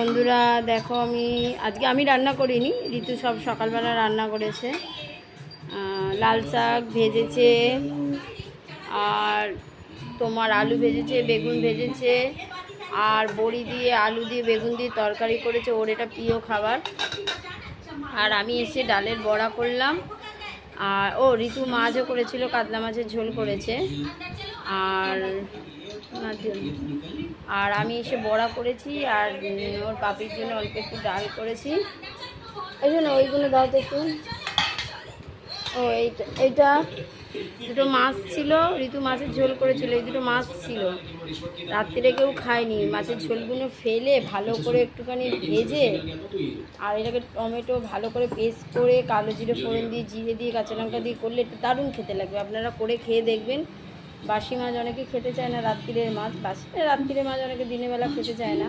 বন্ধুরা দেখো, আজকে আমি রান্না করিনি, ঋতু সব সকালবেলা রান্না করেছে। লাল শাক ভেজেছে, আর তোমার আলু ভেজেছে, বেগুন ভেজেছে, আর বড়ি দিয়ে আলু দিয়ে বেগুন দিয়ে তরকারি করেছে, ওর এটা প্রিয় খাবার। আর আমি এসে ডালের বড়া করলাম। আর ঋতু মাছও করেছিল, কাতলা মাছের ঝোল করেছে। আর আমি এসে বড়া করেছি, আর ওর পাপির জন্য অল্প একটু ডাল করেছি। এই জন্য ওইগুলো দাও তো একটু। এইটা দুটো মাছ ছিল, ঋতু মাছের ঝোল করেছিল, এই দুটো মাছ ছিল, রাত্রিরে কেউ খায়নি। মাছের ঝোলগুলো ফেলে ভালো করে একটুখানি ভেজে, আর এটাকে টমেটো ভালো করে পেস্ট করে কালো জিরে ফোড়ন দিয়ে, জিরে দিয়ে, কাঁচা লঙ্কা দিয়ে করলে একটু দারুণ খেতে লাগবে। আপনারা করে খেয়ে দেখবেন। বাসি মাছ অনেকে খেতে চায় না, রাত্রিরের মাছ অনেকে দিনের বেলা খেতে চায় না।